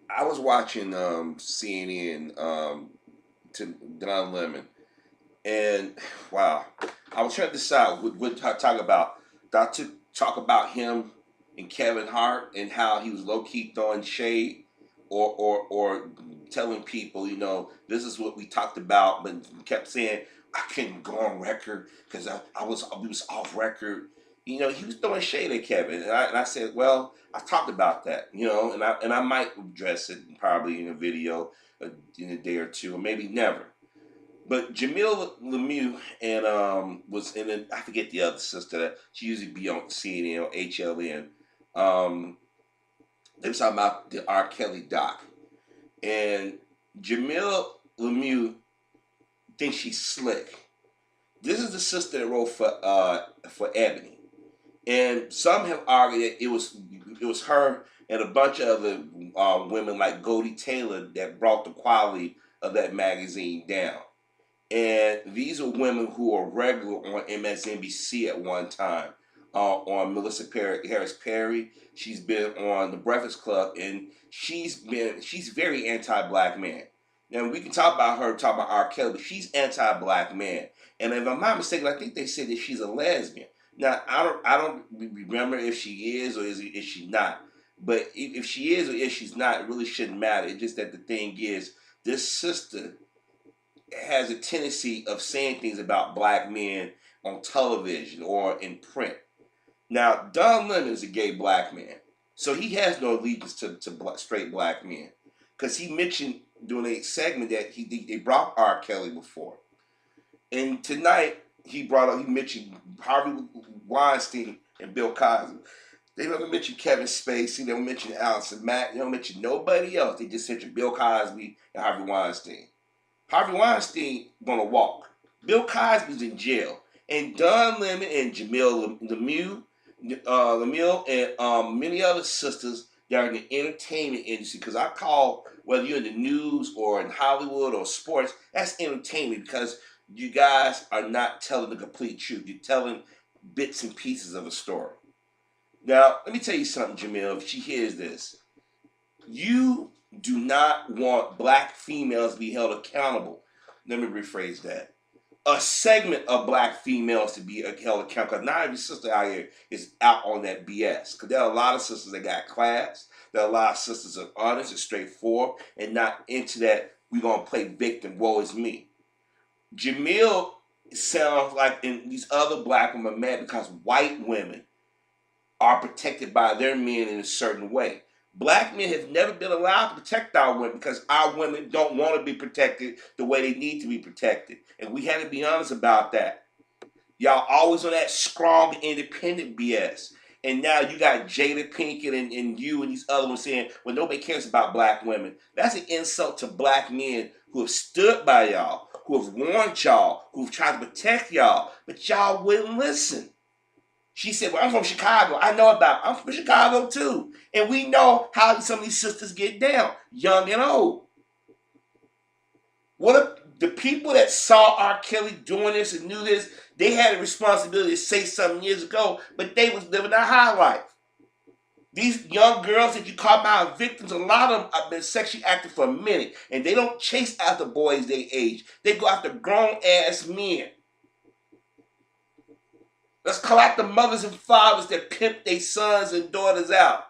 I was watching CNN to Don Lemon, and wow, I was trying to decide what to talk about. Did I talk about him and Kevin Hart and how he was low key throwing shade, or telling people, this is what we talked about, but kept saying I couldn't go on record because we was off record. He was throwing shade at Kevin, and I said, well, I talked about that, and I might address it probably in a video in a day or two, or maybe never. But Jamil Lemieux and was in it. I forget the other sister that she usually be on CNN or HLN. Um, they were talking about the R. Kelly doc, and Jamil Lemieux thinks she's slick. This is the sister that wrote for Ebony, and some have argued that it was her and a bunch of other women like Goldie Taylor that brought the quality of that magazine down. And these are women who are regular on MSNBC at one time. On Melissa Harris Perry, she's been on The Breakfast Club, and she's very anti-black man. Now we can talk about R. Kelly, but she's anti-black man. And if I'm not mistaken, I think they said that she's a lesbian. Now I don't remember if she is or is she not. But if she is or if she's not, it really shouldn't matter. It's just that the thing is, this sister has a tendency of saying things about black men on television or in print. Now, Don Lemon is a gay black man, so he has no allegiance to straight black men, because he mentioned during a segment that they brought R. Kelly before, and tonight he mentioned Harvey Weinstein and Bill Cosby. They never mentioned Kevin Spacey. They don't mention Allison Mack. They don't mention nobody else. They just mentioned Bill Cosby and Harvey Weinstein. Harvey Weinstein gonna walk. Bill Cosby's in jail, and Don Lemon and Jamil Lemieux and many other sisters that are in the entertainment industry. Because I call, whether you're in the news or in Hollywood or sports, that's entertainment, because you guys are not telling the complete truth. You're telling bits and pieces of a story. Now, let me tell you something, Jamil. If she hears this, you do not want black females to be held accountable. Let me rephrase that. A segment of black females to be held accountable. Because not every sister out here is out on that BS. Because there are a lot of sisters that got class. There are a lot of sisters that are honest and straightforward and not into that we're going to play victim, woe is me. Jamil sounds like in these other black women are mad because white women are protected by their men in a certain way. Black men have never been allowed to protect our women because our women don't want to be protected the way they need to be protected. And we had to be honest about that. Y'all always on that strong, independent BS. And now you got Jada Pinkett and you and these other ones saying, well, nobody cares about black women. That's an insult to black men who have stood by y'all, who have warned y'all, who have tried to protect y'all, but y'all wouldn't listen. She said, well, I'm from Chicago. I'm from Chicago too. And we know how some of these sisters get down, young and old. What if the people that saw R. Kelly doing this and knew this, they had a responsibility to say something years ago, but they was living a high life. These young girls that you call my victims, a lot of them have been sexually active for a minute, and they don't chase after boys their age. They go after grown-ass men. Let's call out the mothers and fathers that pimp their sons and daughters out.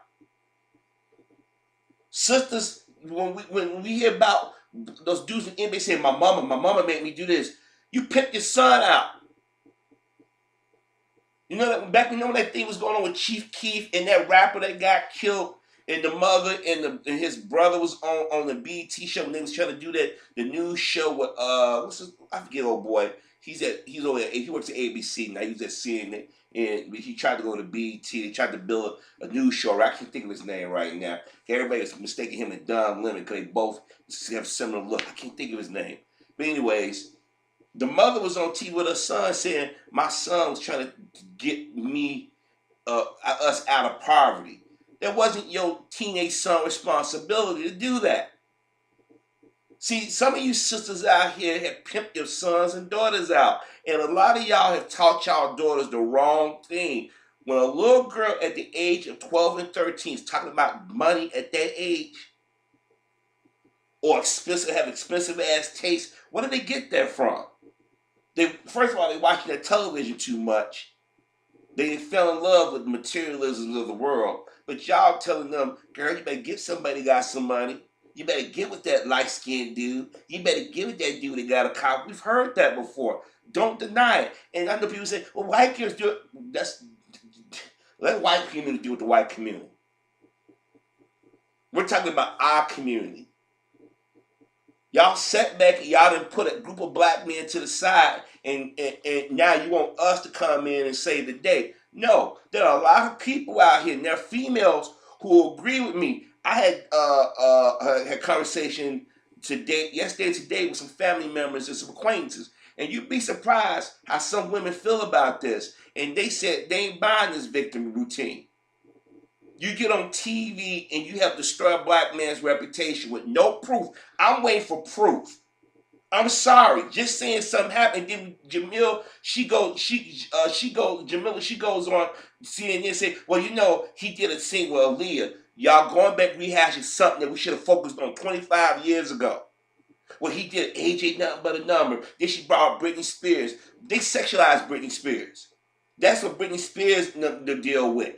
Sisters, when we hear about those dudes in NBA saying, my mama made me do this. You pimp your son out. You know that back when that thing was going on with Chief Keef and that rapper that got killed, and the mother and his brother was on the BET show, and they was trying to do the news show with I forget, old boy. He works at ABC now. He was at CNN, and he tried to go to BET. They tried to build a news show. I can't think of his name right now. Everybody was mistaking him and Don Lemon because they both have similar look. I can't think of his name. But anyways, the mother was on TV with her son saying, my son was trying to get us out of poverty. That wasn't your teenage son responsibility to do that. See, some of you sisters out here have pimped your sons and daughters out. And a lot of y'all have taught y'all daughters the wrong thing. When a little girl at the age of 12 and 13 is talking about money at that age, or have expensive ass taste. Where do they get that from? They first of all, they watching their television too much. They fell in love with the materialism of the world. But y'all telling them, girl, you better get somebody that got some money. You better get with that light-skinned dude. You better get with that dude that got a car. We've heard that before. Don't deny it. And I know people say, well, white kids do it. Let white community do it with the white community. We're talking about our community. Y'all sat back and y'all done put a group of black men to the side and now you want us to come in and save the day. No, there are a lot of people out here, and there are females who agree with me. I had had conversation yesterday with some family members and some acquaintances, and you'd be surprised how some women feel about this. And they said they ain't buying this victim routine. You get on TV and you have destroyed a black man's reputation with no proof. I'm waiting for proof. I'm sorry, just saying something happened. Then Jamila, she goes on CNN and say, well, you know, he did a scene with Aaliyah. Y'all going back rehashing something that we should have focused on 25 years ago. Well, he did AJ Nothing But a Number. Then she brought up Britney Spears. They sexualized Britney Spears. That's what Britney Spears to deal with.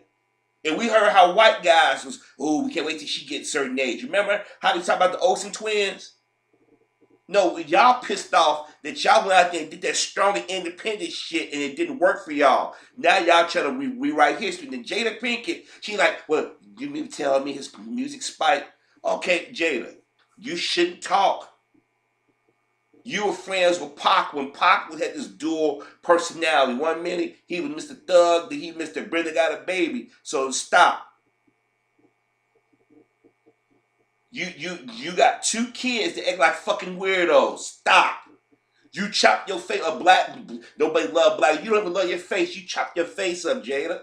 And we heard how white guys was, oh, we can't wait till she gets a certain age. Remember how they talk about the Olsen twins? No, y'all pissed off that y'all went out there and did that strong and independent shit and it didn't work for y'all. Now y'all trying to rewrite history. And then Jada Pinkett, she like, well, you mean tell me his music spiked? Okay, Jada, you shouldn't talk. You were friends with Pac when Pac had this dual personality. 1 minute he was Mr. Thug, then he Mr. Brenda Got a Baby. So stop. You got 2 kids that act like fucking weirdos. Stop. You chop your face a black. Nobody love black. You don't even love your face. You chop your face up, Jada.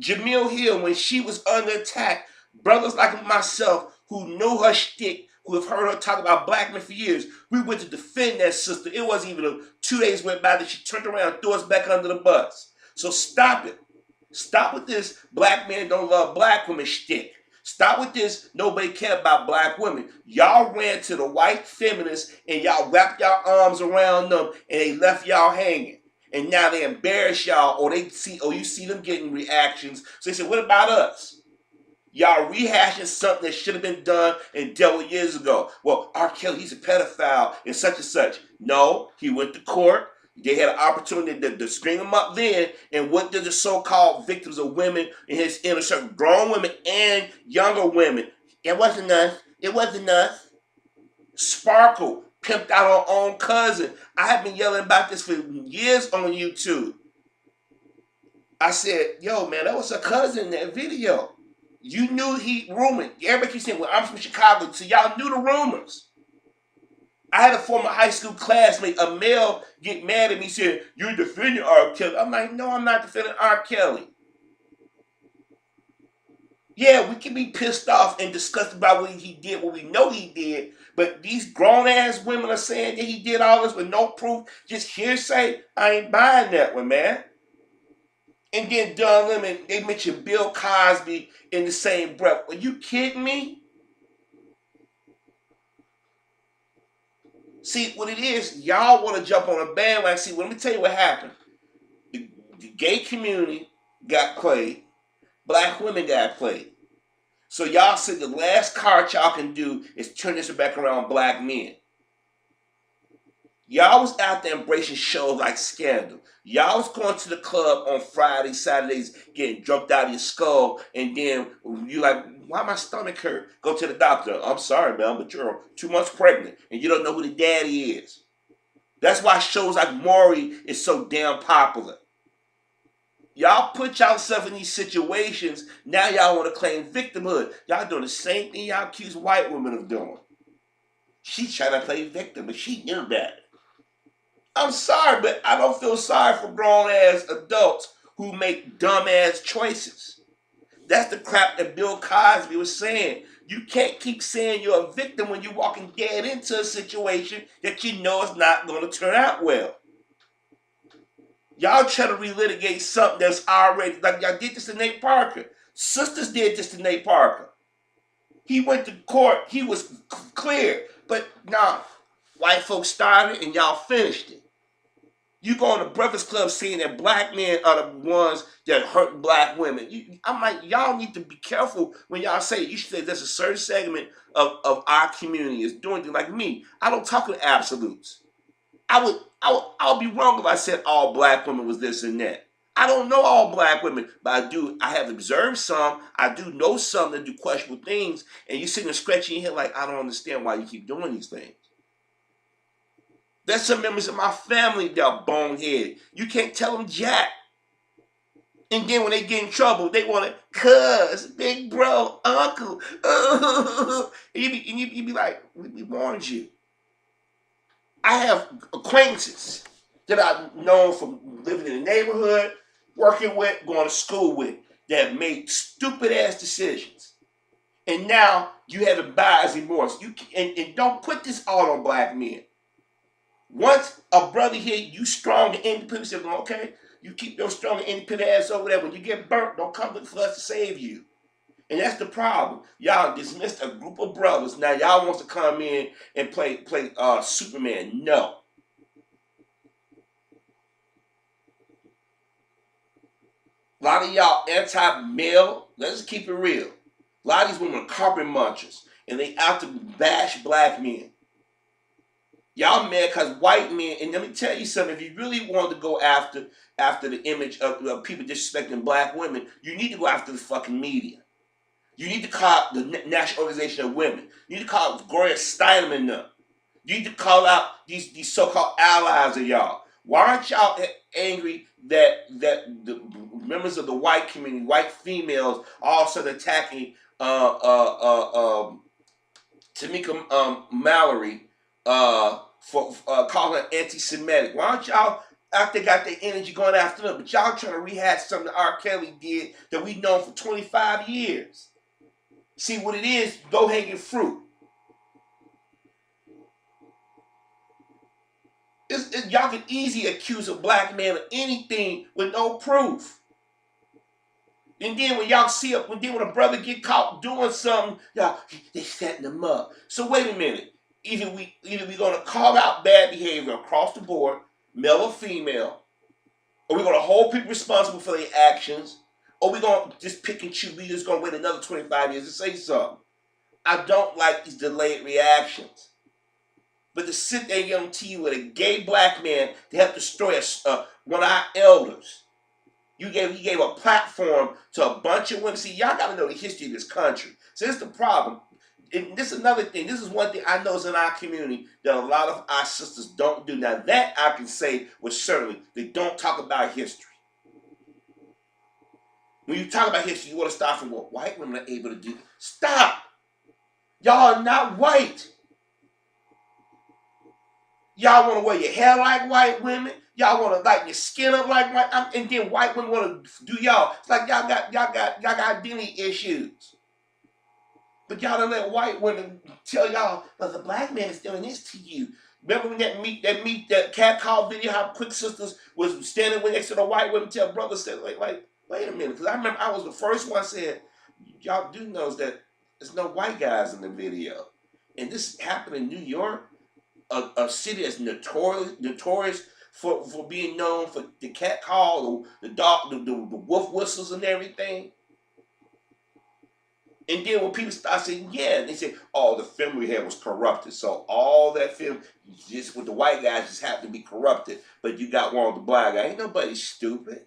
Jamil Hill, when she was under attack, brothers like myself who know her shtick, who have heard her talk about black men for years, we went to defend that sister. It wasn't even 2 days went by that she turned around and threw us back under the bus. So stop it. Stop with this black men don't love black women shtick. Stop with this nobody care about black women. Y'all ran to the white feminists and y'all wrapped y'all arms around them and they left y'all hanging. And now they embarrass y'all or you see them getting reactions. So they say, what about us? Y'all rehashing something that should have been done and dealt with years ago. Well, R. Kelly, he's a pedophile and such. No, he went to court. They had an opportunity to string him up then. And what did the so-called victims of women in his inner circle, grown women and younger women? It wasn't us. It wasn't us. Sparkle pimped out her own cousin. I have been yelling about this for years on YouTube. I said, yo, man, that was her cousin in that video. You knew he rumored. Everybody keeps saying, well, I'm from Chicago, so y'all knew the rumors. I had a former high school classmate, a male, get mad at me saying, you're defending R. Kelly. I'm like, no, I'm not defending R. Kelly. Yeah, we can be pissed off and disgusted about what he did, what we know he did, but these grown-ass women are saying that he did all this with no proof, just hearsay. I ain't buying that one, man. And then Don Lemon, they mentioned Bill Cosby in the same breath. Are you kidding me? See, what it is, y'all want to jump on a bandwagon. See, let me tell you what happened. The gay community got played. Black women got played. So y'all said the last card y'all can do is turn this back around on black men. Y'all was out there embracing shows like Scandal. Y'all was going to the club on Fridays, Saturdays, getting drunk out of your skull, and then you like, why my stomach hurt? Go to the doctor. I'm sorry, man, but you're 2 months pregnant, and you don't know who the daddy is. That's why shows like Maury is so damn popular. Y'all put yourself in these situations, now y'all want to claim victimhood. Y'all doing the same thing y'all accuse white women of doing. She's trying to play victim, but she knew that. I'm sorry, but I don't feel sorry for grown-ass adults who make dumb-ass choices. That's the crap that Bill Cosby was saying. You can't keep saying you're a victim when you're walking dead into a situation that you know is not going to turn out well. Y'all try to relitigate something that's already, like y'all did this to Nate Parker. Sisters did this to Nate Parker. He went to court. He was clear. But nah, white folks started and y'all finished it. You go on the Breakfast Club saying that black men are the ones that hurt black women. I'm like, y'all need to be careful when y'all say it. You should say there's a certain segment of our community is doing things like me. I don't talk in absolutes. I would be wrong if I said all black women was this and that. I don't know all black women, but I have observed some. I do know some that do questionable things, and you sitting there scratching your head like, I don't understand why you keep doing these things. There's some members of my family that are bonehead. You can't tell them jack. And then when they get in trouble, they want to cuz, big bro, uncle. And you be like, we warned you. I have acquaintances that I've known from living in the neighborhood, working with, going to school with, that made stupid ass decisions. And now you have a buyer's remorse. And don't put this all on black men. Once a brother here, you strong and independent, say, okay, you keep your strong and independent ass over there. When you get burnt, don't come for us to save you. And that's the problem. Y'all dismissed a group of brothers. Now y'all wants to come in and play Superman. No. A lot of y'all anti-male. Let's just keep it real. A lot of these women are carpet munchers. And they out to bash black men. Y'all mad because white men, and let me tell you something, if you really want to go after the image of people disrespecting black women, you need to go after the fucking media. You need to call out the National Organization of Women. You need to call out Gloria Steinem and them. You need to call out these so-called allies of y'all. Why aren't y'all angry that the members of the white community, white females, all of a sudden attacking Tamika Mallory for calling her anti-Semitic? Why don't y'all out there got their energy going after them? But y'all trying to rehash something that R. Kelly did that we've known for 25 years. See what it is, low-hanging fruit. Y'all can easily accuse a black man of anything with no proof. And then when y'all see when a brother get caught doing something, y'all, they setting him up. So wait a minute. Either we gonna call out bad behavior across the board, male or female, or we're gonna hold people responsible for their actions, or we're gonna just pick and choose. We just gonna wait another 25 years to say something. I don't like these delayed reactions. But to sit there and get on TV with a gay black man to help destroy one of our elders. He gave a platform to a bunch of women. See, y'all got to know the history of this country. So this is the problem. And this is another thing. This is one thing I know is in our community that a lot of our sisters don't do. Now that I can say with certainty, they don't talk about history. When you talk about history, you want to start from what white women are able to do. Stop. Y'all are not white. Y'all want to wear your hair like white women. Y'all want to lighten your skin up like white. And then white women want to do y'all. It's like y'all got identity issues. But y'all don't let white women tell y'all, but the black man is doing this to you. Remember when that cat call video, how quick sisters was standing next to the white women, tell brothers said, like, wait a minute, because I remember I was the first one said, y'all do know that there's no white guys in the video. And this happened in New York. A city that's notorious for being known for the cat call, the dog, the wolf whistles and everything. And then when people start saying, yeah, they say, oh, the film we had was corrupted. So all that film, just with the white guys, just happened to be corrupted. But you got one with the black guy. Ain't nobody stupid.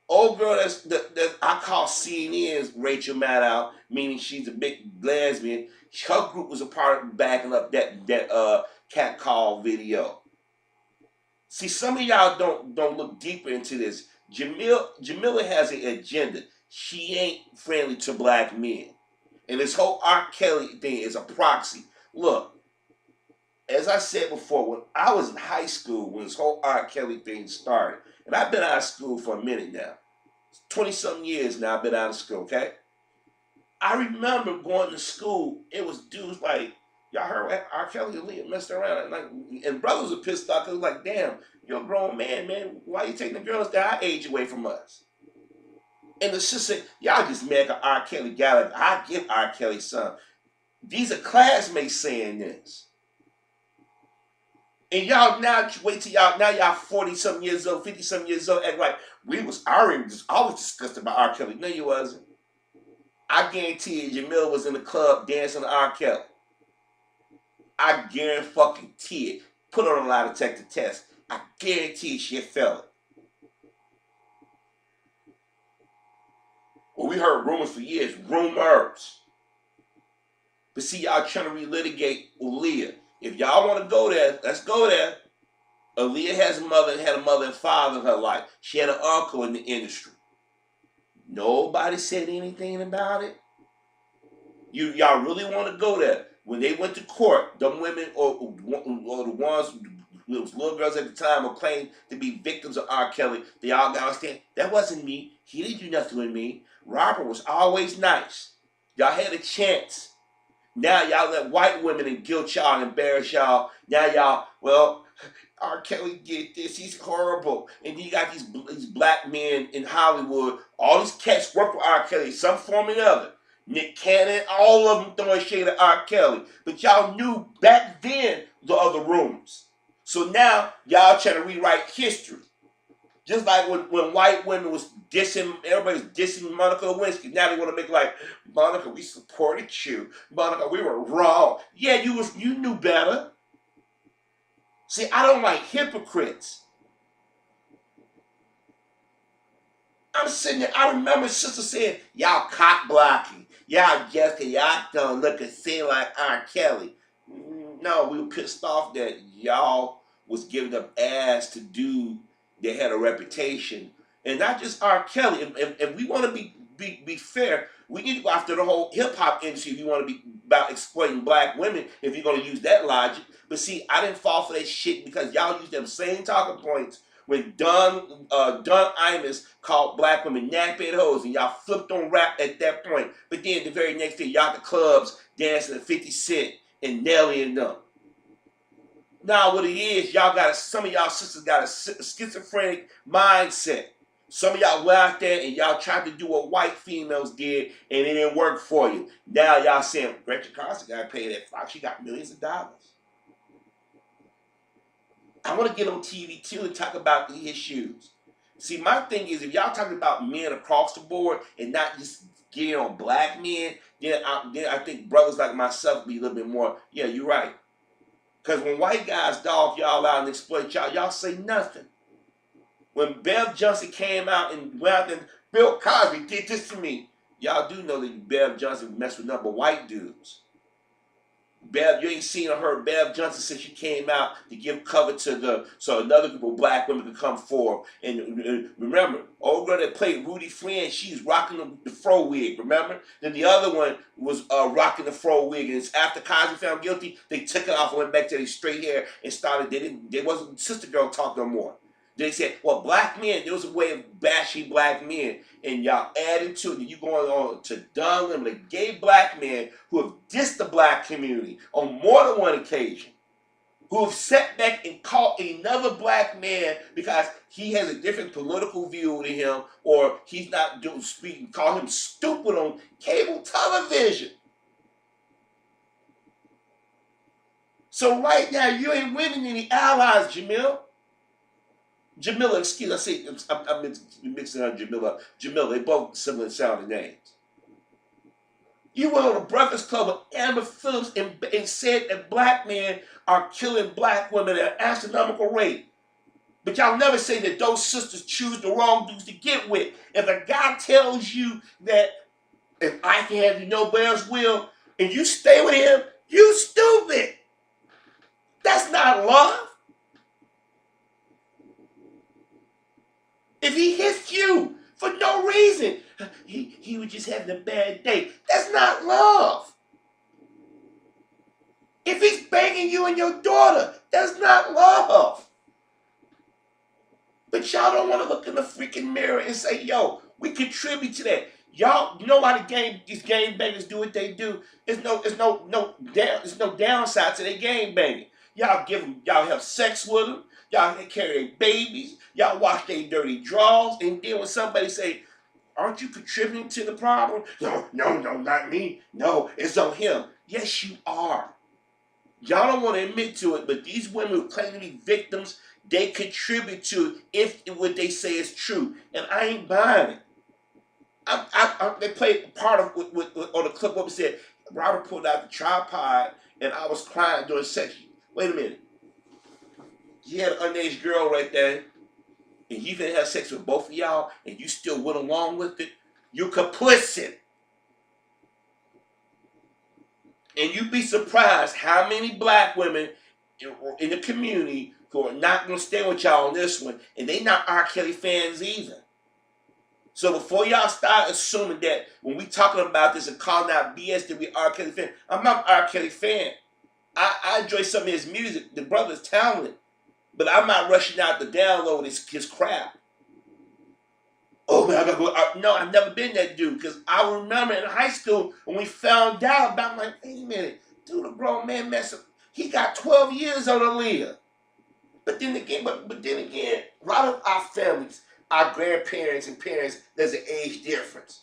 Old girl that I call CNN's Rachel Maddow, meaning she's a big lesbian. Her group was a part of backing up that cat call video. See, some of y'all don't look deeper into this. Jamila has an agenda. She ain't friendly to black men. And this whole R. Kelly thing is a proxy. Look, as I said before, when I was in high school, when this whole R. Kelly thing started, and I've been out of school for a minute now. 20-something years now I've been out of school, okay? I remember going to school, it was dudes like, y'all heard R. Kelly and Leah messed around. And brothers were pissed off because like, damn, you're a grown man, why are you taking the girls that our age away from us? And the sister said, y'all just mad at R. Kelly guy. Like, I get R. Kelly's son. These are classmates saying this. And y'all now wait till y'all 40-something years old, 50-something years old, act like I was disgusted about R. Kelly. No, you wasn't. I guarantee you Jamil was in the club dancing to R. Kelly. I guarantee it. Put on a lie detector test. I guarantee she felt it. Well, we heard rumors for years. Rumors. But see, y'all trying to relitigate Aaliyah. If y'all want to go there, let's go there. Aaliyah had a mother and father in her life. She had an uncle in the industry. Nobody said anything about it. Y'all really want to go there? When they went to court, them women or the ones, those little girls at the time who claimed to be victims of R. Kelly, they all got to understand, that wasn't me. He didn't do nothing with me. Robert was always nice. Y'all had a chance. Now y'all let white women and guilt y'all and embarrass y'all. Now y'all, well, R. Kelly did this. He's horrible. And then you got these black men in Hollywood. All these cats work for R. Kelly, some form or other. Nick Cannon, all of them throwing shade at R. Kelly. But y'all knew back then the other rooms. So now y'all trying to rewrite history. Just like when white women was dissing, everybody was dissing Monica Lewinsky. Now they want to make like, Monica, we supported you. Monica, we were wrong. Yeah, you knew better. See, I don't like hypocrites. I'm sitting there, I remember sister saying, y'all cock blocking. Y'all Jessica, y'all don't look and sing like R. Kelly. No, we were pissed off that y'all was giving them ass to do that had a reputation. And not just R. Kelly. If we want to be fair, we need to go after the whole hip-hop industry if you want to be about exploiting black women, if you're going to use that logic. But see, I didn't fall for that shit because y'all use them same talking points when Don Imus called black women nappy hoes, and y'all flipped on rap at that point. But then the very next day, y'all at the clubs dancing to 50 Cent and Nelly and them. Now what it is, some of y'all sisters got a schizophrenic mindset. Some of y'all went out there and y'all tried to do what white females did and it didn't work for you. Now y'all saying, Gretchen Carlson got paid that Fox, she got millions of dollars. I want to get on TV too and talk about the issues. See, my thing is, if y'all talking about men across the board and not just getting on black men, then I think brothers like myself be a little bit more, yeah, you're right. Because when white guys dog y'all out and exploit y'all say nothing. When Bev Johnson came out and went out and Bill Cosby did this to me, y'all do know that Bev Johnson messed with nothing but white dudes. You ain't seen or heard Bev Johnson since she came out to give cover to so another group of black women could come forward. And remember, old girl that played Rudy Flynn, she's rocking the fro wig, remember? Then the other one was rocking the fro wig, and it's after Cosby found guilty, they took it off and went back to their straight hair and started, they wasn't sister girl talk no more. They said, well, black men, there was a way of bashing black men, and y'all adding to it, and you going on to Don Lemon, the gay black men who have dissed the black community on more than one occasion, who have sat back and called another black man because he has a different political view than him, or he's not speaking, call him stupid on cable television. So right now, you ain't winning any allies, Jamila, excuse me, I say I'm mixing up Jamila, they both similar sounding names. You went on a Breakfast Club with Amber Phillips and said that black men are killing black women at an astronomical rate. But y'all never say that those sisters choose the wrong dudes to get with. If a guy tells you that if I can have you, nobody else will, and you stay with him, you stupid. That's not love. If he hits you for no reason, he was just having a bad day. That's not love. If he's banging you and your daughter, that's not love. But y'all don't want to look in the freaking mirror and say, yo, we contribute to that. Y'all, you know why these game bangers do what they do? There's no downside to their game banging. Y'all have sex with them. Y'all carry their babies. Y'all wash their dirty drawers. And then when somebody say, aren't you contributing to the problem? No, no, no, not me. No, it's on him. Yes, you are. Y'all don't want to admit to it, but these women who claim to be victims, they contribute to if what they say is true. And I ain't buying it. They played part of on the clip what we said. Robert pulled out the tripod and I was crying during sex. Wait a minute. You had an underage girl right there, and you can have sex with both of y'all, and you still went along with it. You're complicit. And you'd be surprised how many black women in the community who are not going to stand with y'all on this one, and they not R. Kelly fans either. So before y'all start assuming that when we talking about this and calling out BS that we R. Kelly fan, I'm not an R. Kelly fan. I enjoy some of his music. The brother's talented. But I'm not rushing out to download his crap. Oh man, I gotta go. No, I've never been that dude. Because I remember in high school when we found out about, I'm like, wait a minute. Dude, a grown man mess up. He got 12 years on Aaliyah. But then again, a lot of our families, our grandparents and parents, there's an age difference.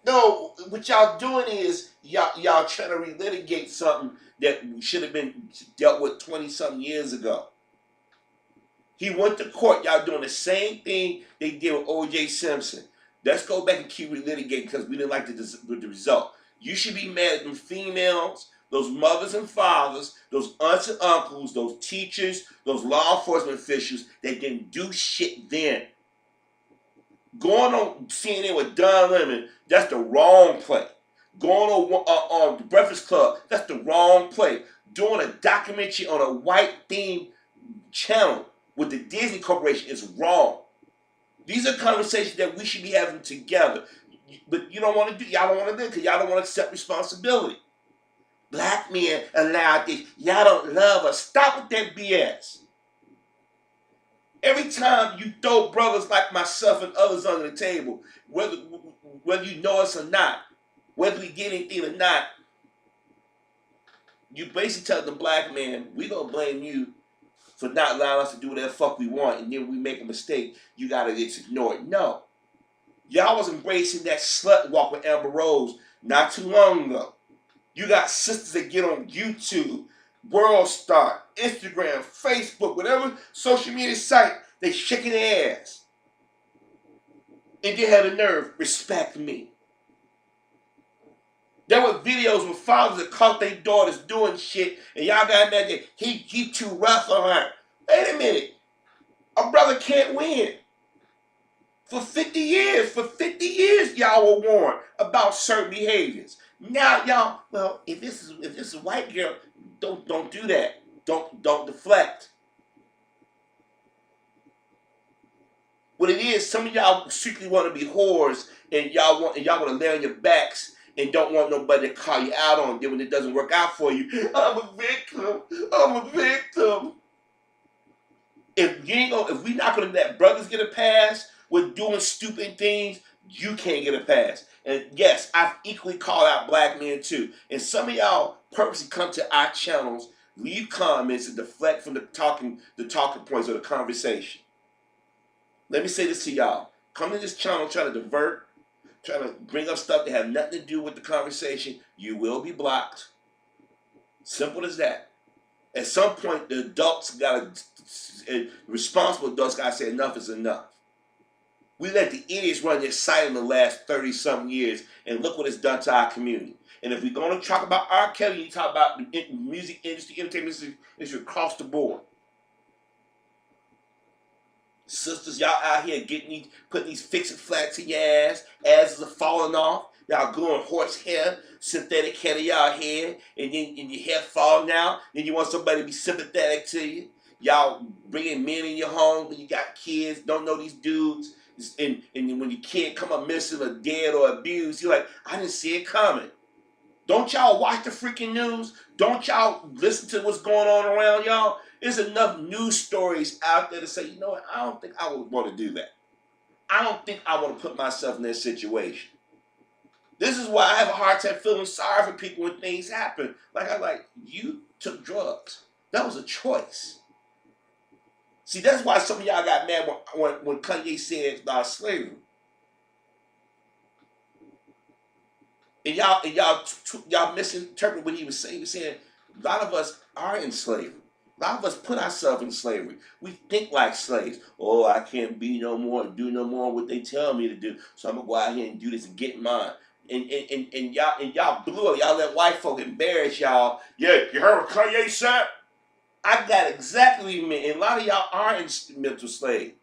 No, what y'all doing is y'all trying to relitigate something that should have been dealt with 20-something years ago. He went to court. Y'all doing the same thing they did with O.J. Simpson. Let's go back and keep relitigating because we didn't like the result. You should be mad at them females, those mothers and fathers, those aunts and uncles, those teachers, those law enforcement officials that didn't do shit then. Going on CNN with Don Lemon, that's the wrong play. Going on the Breakfast Club, that's the wrong play. Doing a documentary on a white themed channel with the Disney Corporation is wrong. These are conversations that we should be having together. But you don't want to do, y'all don't want to do it because y'all don't want to accept responsibility. Black men allowed this. Y'all don't love us. Stop with that BS. Every time you throw brothers like myself and others under the table, whether you know us or not, whether we get anything or not, you basically tell the black man, we gonna blame you for not allowing us to do whatever the fuck we want, and then we make a mistake, you gotta just ignore it. No. Y'all was embracing that slut walk with Amber Rose not too long ago. You got sisters that get on YouTube, World Star, Instagram, Facebook, whatever social media site, they shaking their ass. And they had the nerve, respect me. There were videos with fathers that caught their daughters doing shit, and y'all got mad that he too rough on her. Wait a minute. A brother can't win. For 50 years, y'all were warned about certain behaviors. Now y'all, well, if this is a white girl, don't do that. Don't deflect. What it is, some of y'all strictly want to be whores, and y'all want to lay on your backs and don't want nobody to call you out on it when it doesn't work out for you. I'm a victim. I'm a victim. If we're not gonna let brothers get a pass with doing stupid things, you can't get a pass. And yes, I've equally called out black men too. And some of y'all purposely come to our channels, leave comments, and deflect from the talking points of the conversation. Let me say this to y'all. Come to this channel trying to divert, trying to bring up stuff that have nothing to do with the conversation, you will be blocked. Simple as that. At some point, the adults responsible adults gotta say enough is enough. We let the idiots run their site in the last 30-something years, and look what it's done to our community. And if we're going to talk about R. Kelly, you talk about the music industry, entertainment industry across the board. Sisters, y'all out here putting these fixing flats in your asses are falling off. Y'all gluing horse hair, synthetic hair to y'all head, and your hair falling out. Then you want somebody to be sympathetic to you. Y'all bringing men in your home when you got kids, don't know these dudes. And when your kid come up missing or dead or abused, you're like, I didn't see it coming. Don't y'all watch the freaking news? Don't y'all listen to what's going on around y'all? There's enough news stories out there to say, you know what, I don't think I would want to do that. I don't think I want to put myself in that situation. This is why I have a hard time feeling sorry for people when things happen. You took drugs. That was a choice. See, that's why some of y'all got mad when Kanye said slavery. And y'all misinterpret what he was saying. He was saying a lot of us are in slavery. A lot of us put ourselves in slavery. We think like slaves. Oh, I can't be no more, do no more what they tell me to do. So I'm gonna go out here and do this and get mine. And y'all blew it. Y'all let white folk embarrass y'all. Yeah, you heard what Kanye said? I got exactly what he meant. And a lot of y'all are in mental slave.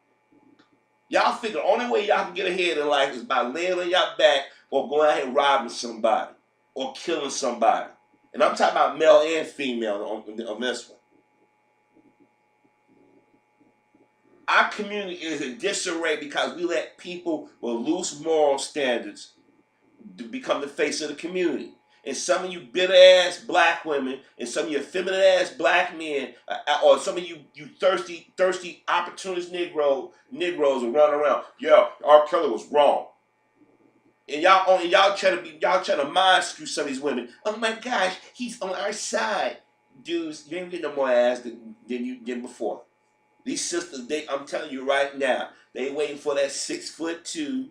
Y'all figure the only way y'all can get ahead in life is by laying on your back or going out and robbing somebody or killing somebody. And I'm talking about male and female on this one. Our community is in disarray because we let people with loose moral standards to become the face of the community. And some of you bitter ass black women, and some of you feminine ass black men, or some of you thirsty opportunist Negroes will run around. Yeah, R. Kelly was wrong. And y'all trying to mind screw some of these women. Oh my gosh, he's on our side. Dudes, you ain't getting no more ass than you did before. These sisters, I'm telling you right now, they waiting for that 6'2"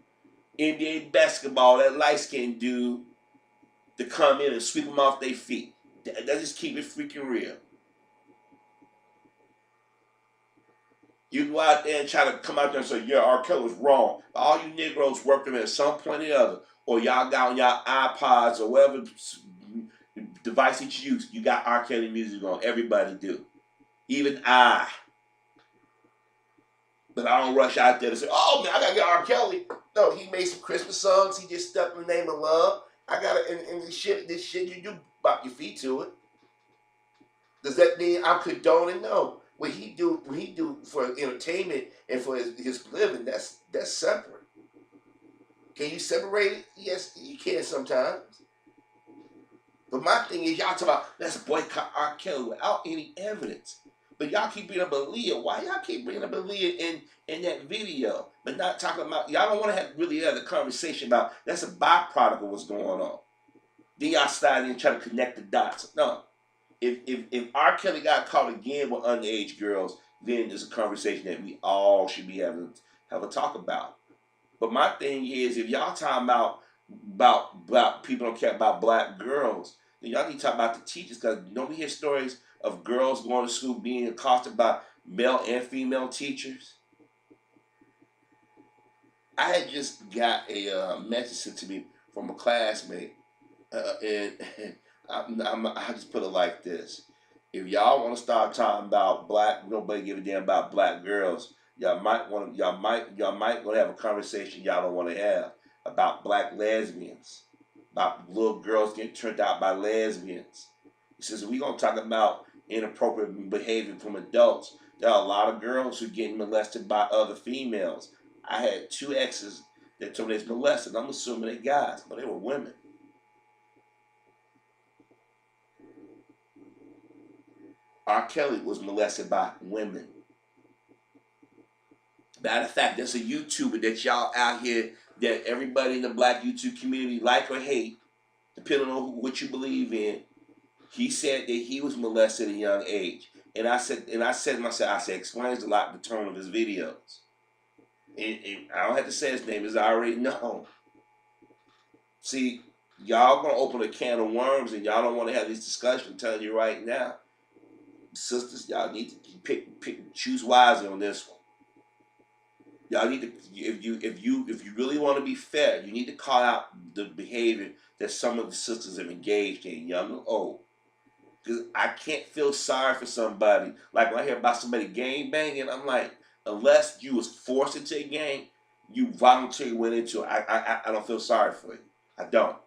NBA basketball, that light-skinned dude, to come in and sweep them off their feet. Let's just keep it freaking real. You go out there and try to come out there and say, yeah, R. Kelly was wrong. All you Negroes worked him at some point or the other. Or y'all got on y'all iPods or whatever device that you use, you got R. Kelly music on. Everybody do. Even I. But I don't rush out there to say, oh man, I gotta get R. Kelly. No, he made some Christmas songs. He just stuck in the name of love. I gotta, and this shit you do bop your feet to it. Does that mean I'm condoning? No. What he do for entertainment and for his living, that's separate. Can you separate it? Yes, you can sometimes. But my thing is, y'all talk about let's boycott R. Kelly without any evidence. But y'all keep bringing up Aaliyah. Why y'all keep bringing up Aaliyah in that video, but not talking about? Y'all don't want to really have the conversation about that's a byproduct of what's going on. Then y'all start and try to connect the dots. No. If R. Kelly got caught again with underage girls, then there's a conversation that we all should be have a talk about. But my thing is, if y'all talking about people don't care about black girls, then y'all need to talk about the teachers, because don't we hear stories of girls going to school being accosted by male and female teachers? I had just got a message sent to me from a classmate, and I just put it like this: if y'all want to start talking about nobody give a damn about black girls, y'all might want to have a conversation y'all don't want to have about black lesbians, about little girls getting turned out by lesbians. He says, if we gonna talk about inappropriate behavior from adults, there are a lot of girls who getting molested by other females. I had 2 exes that told me they was molested. I'm assuming they guys, but they were women. R. Kelly was molested by women. Matter of fact, there's a YouTuber that y'all out here that everybody in the black YouTube community like or hate, depending on what you believe in. He said that he was molested at a young age. And I said to myself, explains a lot the tone of his videos. And I don't have to say his name, as I already know. See, y'all gonna open a can of worms and y'all don't want to have this discussion. I'm telling you right now. Sisters, y'all need to choose wisely on this one. Y'all need to, if you really want to be fair, you need to call out the behavior that some of the sisters have engaged in, young and old. Because I can't feel sorry for somebody. Like when I hear about somebody gang banging, I'm like, unless you was forced into a gang, you voluntarily went into it. I don't feel sorry for you. I don't.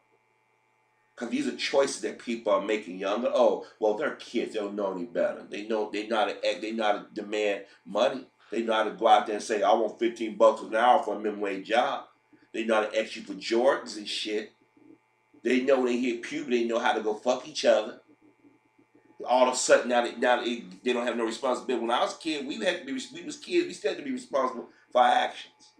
Because these are choices that people are making, young and old. Well, they're kids. They don't know any better. They know how to demand money. They know how to go out there and say, I want $15 an hour for a minimum wage job. They know how to ask you for Jordans and shit. They know when they hit puberty, they know how to go fuck each other. All of a sudden, now they don't have no responsibility. When I was a kid, we was kids. We still had to be responsible for our actions.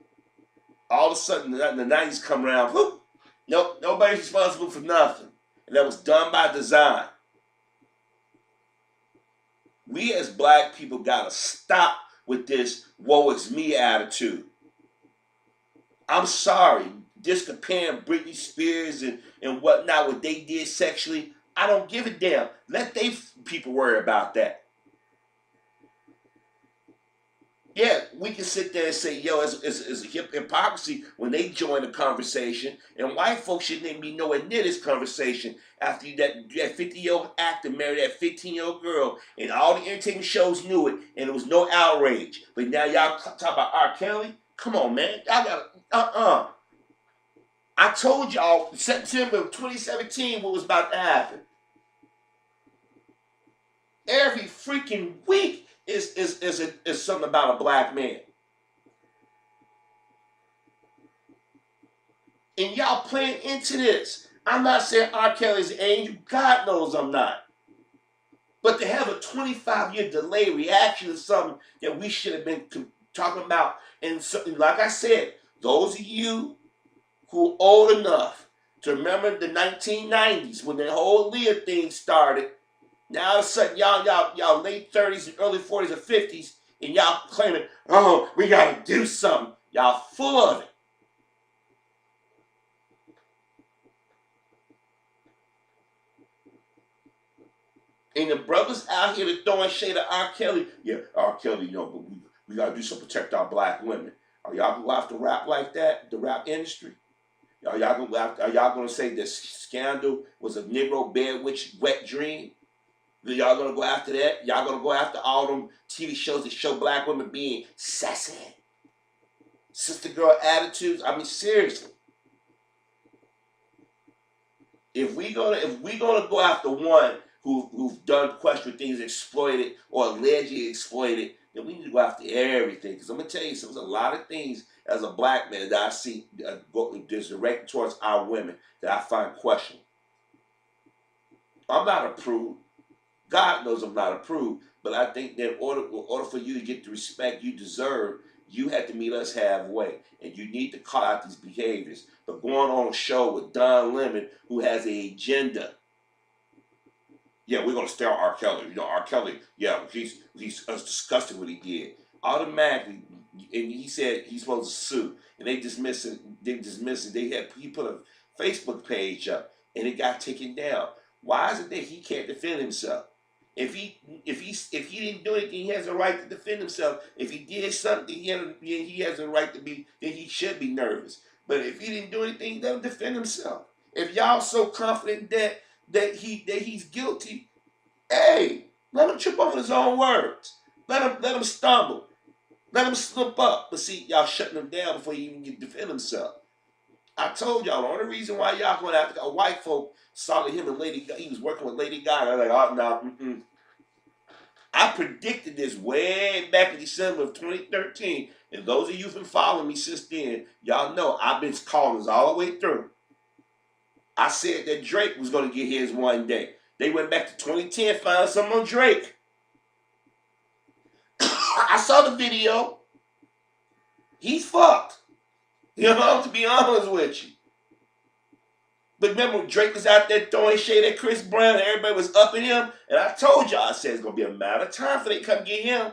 All of a sudden, the 90s come around, whoop, nope, nobody's responsible for nothing. And that was done by design. We as black people gotta stop with this woe is me attitude. I'm sorry. Just comparing Britney Spears and whatnot, what they did sexually, I don't give a damn. Let they people worry about that. Yeah, we can sit there and say, yo, it's a hypocrisy when they join the conversation, and white folks shouldn't even be nowhere near this conversation after that 50-year-old actor married that 15-year-old girl, and all the entertainment shows knew it, and it was no outrage. But now y'all talk about R. Kelly? Come on, man. Y'all got I told y'all September of 2017 what was about to happen. Every freaking week is something about a black man. And y'all playing into this. I'm not saying R. Kelly's an angel. God knows I'm not. But to have a 25-year delay reaction to something that we should have been talking about, and so, like I said, those of you who are old enough to remember the 1990s when the whole Leah thing started, now all of a sudden y'all late 30s and early 40s or 50s, and y'all claiming, oh, we gotta do something. Y'all full of it. And the brothers out here that throwing shade at R. Kelly, yeah, R. Kelly, but we gotta do something to protect our black women. Are y'all gonna have to rap like that, the rap industry? Are y'all gonna say this Scandal was a Negro bed witch wet dream? Y'all gonna go after that? Y'all gonna go after all them TV shows that show black women being sassy, sister girl attitudes? I mean, seriously. If we gonna go after one who've done questionable things, exploited or allegedly exploited, then we need to go after everything. Because I'm gonna tell you, there's a lot of things as a black man that I see just directed towards our women that I find questionable. I'm not a prude. God knows I'm not approved, but I think that in order for you to get the respect you deserve, you have to meet us halfway, and you need to call out these behaviors. But going on a show with Don Lemon, who has an agenda, yeah, we're gonna stare at R. Kelly. R. Kelly, yeah, he's disgusting what he did. Automatically, and he said he's supposed to sue, and they dismiss it. He put a Facebook page up, and it got taken down. Why is it that he can't defend himself? If he didn't do anything, he has a right to defend himself. If he did something, he has a right to be. Then he should be nervous. But if he didn't do anything, he doesn't defend himself. If y'all so confident that he's guilty, hey, let him trip over his own words. Let him stumble. Let him slip up. But see, y'all shutting him down before he even can defend himself. I told y'all the only reason why y'all going after white folk saw him and Lady Gaga. He was working with Lady Gaga. I'm like, oh no. I predicted this way back in December of 2013. And those of you who've been following me since then, y'all know I've been calling this all the way through. I said that Drake was going to get his one day. They went back to 2010, found something on Drake. I saw the video. He's fucked. To be honest with you. But remember, Drake was out there throwing shade at Chris Brown, and everybody was upping him. And I told y'all, I said it's gonna be a matter of time for they come get him.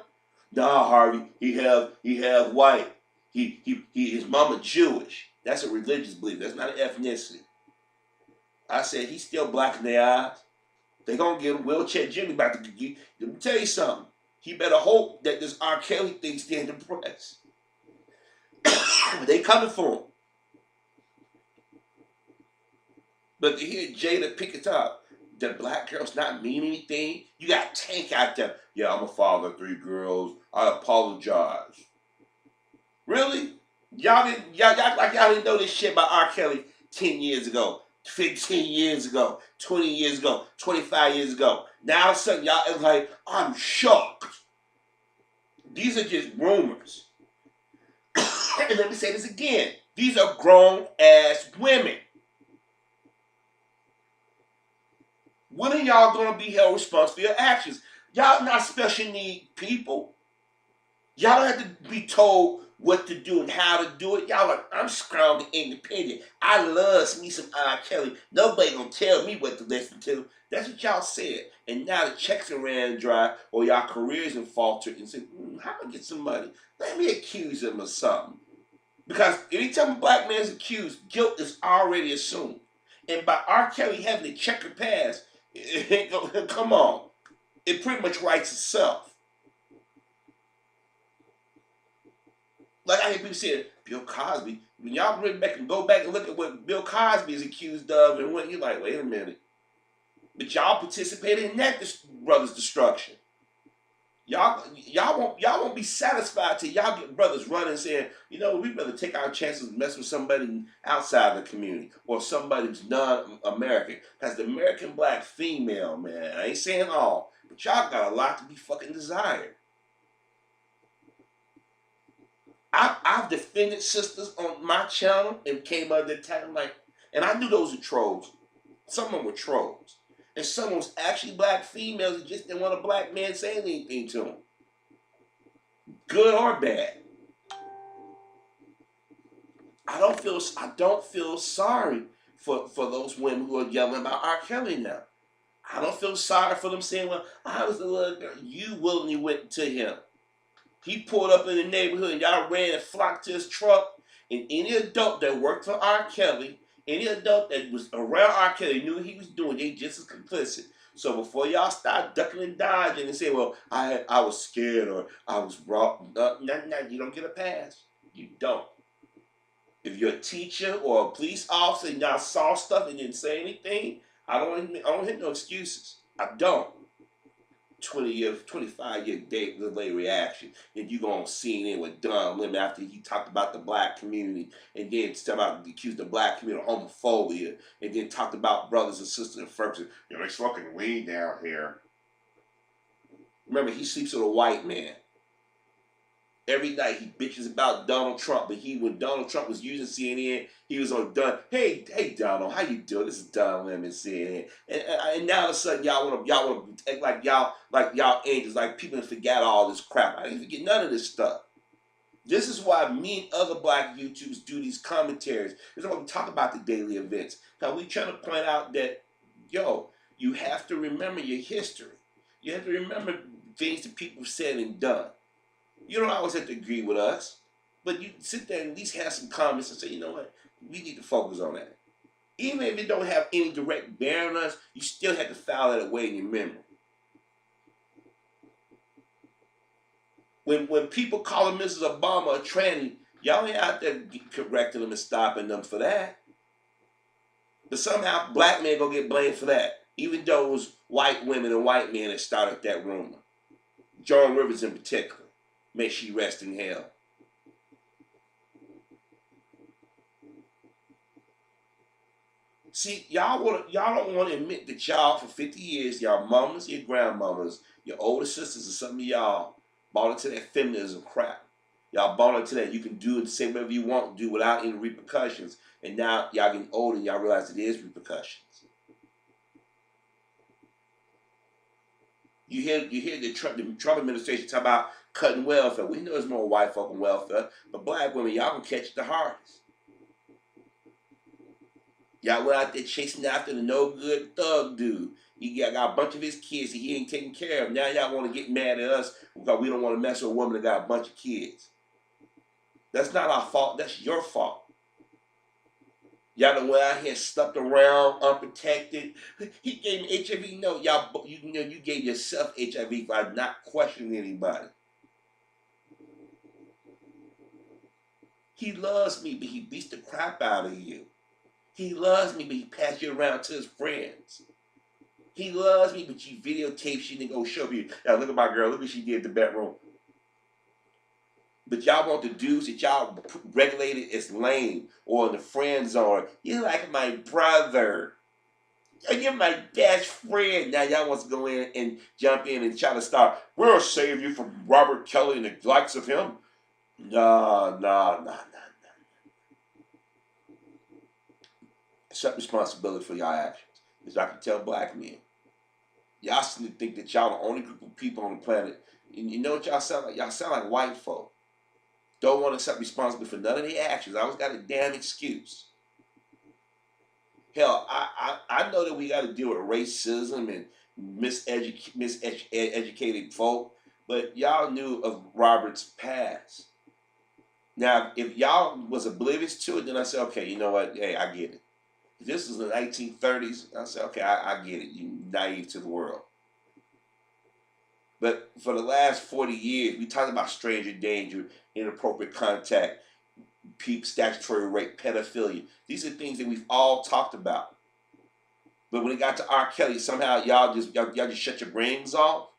Nah, Harvey, he have white. His mama jewish. That's a religious belief. That's not an ethnicity. I said he's still black in their eyes. They gonna get him. Wheelchair Jimmy about to get. Let me tell you something. He better hope that this R. Kelly thing stays in the press. They coming for him. But to hear Jada pick it up, that black girls not mean anything. You got Tank out there. Yeah, I'm a father of 3 girls. I apologize. Really? Y'all act like y'all didn't know this shit about R. Kelly 10 years ago, 15 years ago, 20 years ago, 25 years ago. Now all of a sudden y'all are like, I'm shocked. These are just rumors. And let me say this again. These are grown-ass women. When are y'all going to be held responsible for your actions? Y'all not special need people. Y'all don't have to be told what to do and how to do it. Y'all like, I'm strong and independent. I love me some R. Kelly. Nobody gonna tell me what to listen to. That's what y'all said. And now the checks are ran dry or y'all careers have faltered and said, how can I get some money? Let me accuse him of something. Because anytime a black man is accused, guilt is already assumed. And by R. Kelly having a checkered past, come on. It pretty much writes itself. Like I hear people say, Bill Cosby. When y'all really go back and look at what Bill Cosby is accused of, and what you're like, wait a minute. But y'all participated in that brother's destruction. Y'all won't be satisfied till y'all get brothers running saying, we'd rather take our chances and mess with somebody outside the community or somebody who's non-American. Because the American black female, man, I ain't saying all, but y'all got a lot to be fucking desired. I've defended sisters on my channel and came under attack. And I knew those were trolls. Some of them were trolls. And some of them was actually black females that just didn't want a black man saying anything to them. Good or bad. I don't feel sorry for those women who are yelling about R. Kelly now. I don't feel sorry for them saying, well, I was a little girl. You willingly went to him. He pulled up in the neighborhood and y'all ran and flocked to his truck. And any adult that worked for R. Kelly, any adult that was around R. Kelly knew what he was doing. They just as complicit. So before y'all start ducking and dodging and say, well, I was scared or I was wrong. No, you don't get a pass. You don't. If you're a teacher or a police officer and y'all saw stuff and didn't say anything, I don't hit no excuses. I don't. 25-year delay reaction. And you go on CNN with Don Lemon after he talked about the black community and then accused the black community of homophobia and then talked about brothers and sisters in Ferguson. They're smoking weed down here. Remember, he sleeps with a white man. Every night he bitches about Donald Trump, but when Donald Trump was using CNN, he was on Don. Hey Donald, how you doing? This is Don Lemon CNN, and now all of a sudden y'all want to act like y'all angels, like people forgot all this crap. I didn't forget none of this stuff. This is why me and other black YouTubers do these commentaries. This is why we talk about the daily events. Now we trying to point out that you have to remember your history. You have to remember things that people said and done. You don't always have to agree with us, but you sit there and at least have some comments and say, you know what, we need to focus on that. Even if it don't have any direct bearing on us, you still have to file that away in your memory. When people call Mrs. Obama a tranny, y'all ain't out there correcting them and stopping them for that. But somehow black men gonna get blamed for that, even though it was white women and white men that started that rumor. Joan Rivers in particular. May she rest in hell. See, y'all don't want to admit that y'all for 50 years, y'all mamas, your grandmamas, your older sisters, and some of y'all bought into that feminism crap. Y'all bought into that you can do and say whatever you want to do without any repercussions. And now y'all getting older and y'all realize it is repercussions. You hear the Trump administration talk about cutting welfare. We know there's more white folk on welfare, but black women, y'all can catch the hardest. Y'all went out there chasing after the no good thug dude. He got a bunch of his kids that he ain't taking care of. Now y'all want to get mad at us because we don't want to mess with a woman that got a bunch of kids. That's not our fault. That's your fault. Y'all done went out here and slept around unprotected. He gave me HIV. No, y'all, you gave yourself HIV by not questioning anybody. He loves me, but he beats the crap out of you. He loves me, but he passes you around to his friends. He loves me, but you videotape you and go show you. Now look at my girl. Look what she did in the bedroom. But y'all want the dudes that y'all regulated as lame or in the friend zone. You're like my brother. You're my best friend. Now y'all want to go in and jump in and try to start. We'll save you from Robert Kelly and the likes of him. No. Accept responsibility for y'all actions. As I can tell black men. Y'all seem to think that y'all the only group of people on the planet. And you know what y'all sound like? Y'all sound like white folk. don't want to accept responsibility for none of their actions. I always got a damn excuse. Hell, I know that we got to deal with racism and miseducated folk, but y'all knew of Robert's past. Now, if y'all was oblivious to it, then I said, okay, you know what? Hey, I get it. If this was the 1930s, I said, okay, I get it. You naive to the world. But for the last 40 years, we talked about stranger danger, inappropriate contact, statutory rape, pedophilia. These are things that we've all talked about. But when it got to R. Kelly, somehow y'all just shut your brains off.